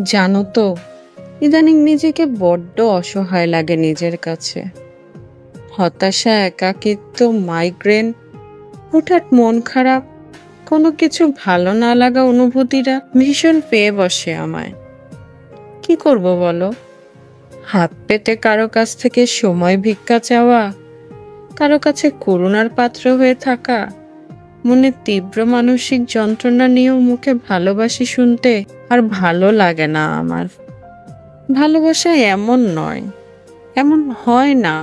জানো তো, ইদানিং নিজেকে বড্ড অসহায় লাগে নিজের কাছে। হতাশা, একাকিত্ব, মাইগ্রেন, হঠাৎ মন খারাপ, কোনো কিছু ভালো না লাগা অনুভূতিরা ভীষণ পেয়ে বসে আমায়। কি করব বলো? হাত পেতে কারো কাছ থেকে সময় ভিক্ষা চাওয়া, কারো কাছে করুণার পাত্র হয়ে থাকা, মনে তীব্র মানসিক যন্ত্রণা নিয়েও মুখে ভালোবাসি শুনতে আর ভালো লাগে না আমার। ভালোবাসা এমন নয়, এমন হয় না।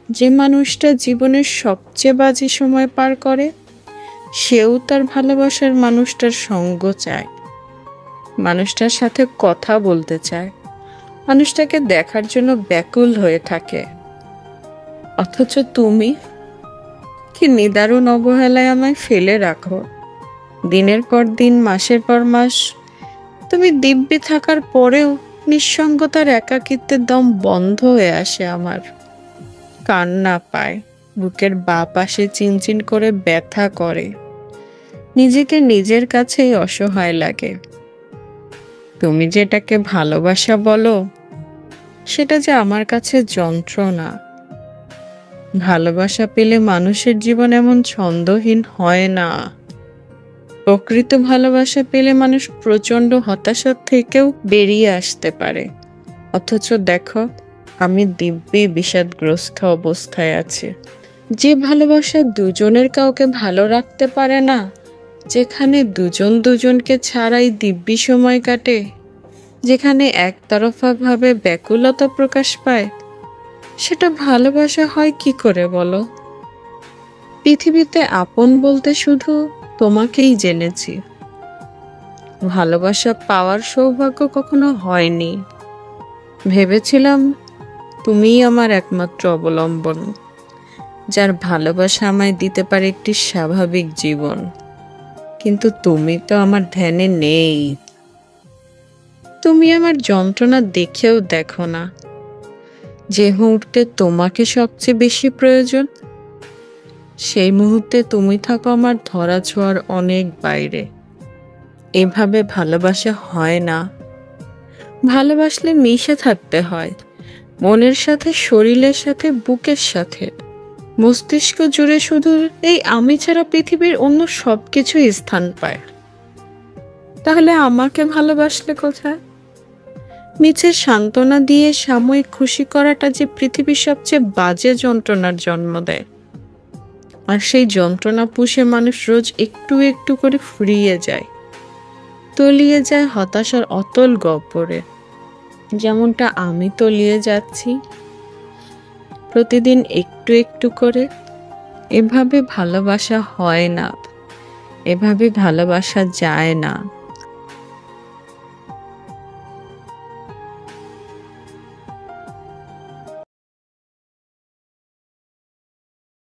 যে মানুষটা জীবনের সবচেয়ে বাজে সময় পার করে, সেও তার ভালোবাসার মানুষটার সঙ্গ চায়, মানুষটার সাথে কথা বলতে চায়, মানুষটাকে দেখার জন্য ব্যাকুল হয়ে থাকে। অথচ তুমি কি নিদারুণ অবহেলায় আমায় ফেলে রাখো। দিনের পর দিন, মাসের পর মাস তুমি দিব্যি থাকার পরেও নিঃসঙ্গতার একাকিত্বের দম বন্ধ হয়ে আসে আমার। কান্না পায়, বুকের বাঁ পাশে চিনচিন করে ব্যথা করে, নিজেকে নিজের কাছেই অসহায় লাগে। তুমি যেটাকে ভালোবাসা বলো, সেটা যে আমার কাছে যন্ত্রণা। ভালোবাসা পেলে মানুষের জীবন এমন ছন্দহীন হয় না। প্রকৃত ভালোবাসা পেলে মানুষ প্রচন্ড হতাশা থেকেও বেরিয়ে আসতে পারে। অথচ দেখো, আমি দিব্যি বিষাদগ্রস্ত অবস্থায় আছি। যে ভালোবাসা দুজনের কাউকে ভালো রাখতে পারে না, যেখানে দুজন দুজনকে ছাড়াই দিব্যি সময় কাটে, যেখানে একতরফা ভাবে ব্যাকুলতা প্রকাশ পায়, সেটা ভালোবাসা হয় কি করে বলো? পৃথিবীতে আপন বলতে শুধু তোমাকেই জেনেছি। ভালোবাসা পাওয়ার সৌভাগ্য কখনো হয়নি। ভেবেছিলাম তুমিই আমার একমাত্র অবলম্বন, যার ভালোবাসা আমায় দিতে পারে একটি স্বাভাবিক জীবন। কিন্তু তুমি তো আমার ধ্যানে নেই। তুমি আমার যন্ত্রণা দেখেও দেখো না। যে মুহূর্তে তোমাকে সবচেয়ে বেশি প্রয়োজন, সেই মুহূর্তে তুমি থাকো আমার ধরা ছোঁয়ার অনেক বাইরে। এভাবে ভালোবাসা হয় না। ভালোবাসলে মিশে থাকতে হয়, মনের সাথে, শরীরের সাথে, বুকের সাথে। মস্তিষ্ক জুড়ে শুধু এই আমি ছাড়া পৃথিবীর অন্য সবকিছুই স্থান পায়। তাহলে আমাকে ভালোবাসলে কোথায়? মিছে সান্ত্বনা দিয়ে সাময়িক খুশি করাটা যে পৃথিবীর সবচেয়ে বাজে যন্ত্রণার জন্ম দেয়। আর সেই যন্ত্রণা পুষে মানুষ রোজ একটু একটু করে ফুরিয়ে যায়, তলিয়ে যায় হতাশার অতল গহ্বরে। যেমনটা আমি তলিয়ে যাচ্ছি প্রতিদিন একটু একটু করে। এভাবে ভালোবাসা হয় না, এভাবে ভালোবাসা যায় না।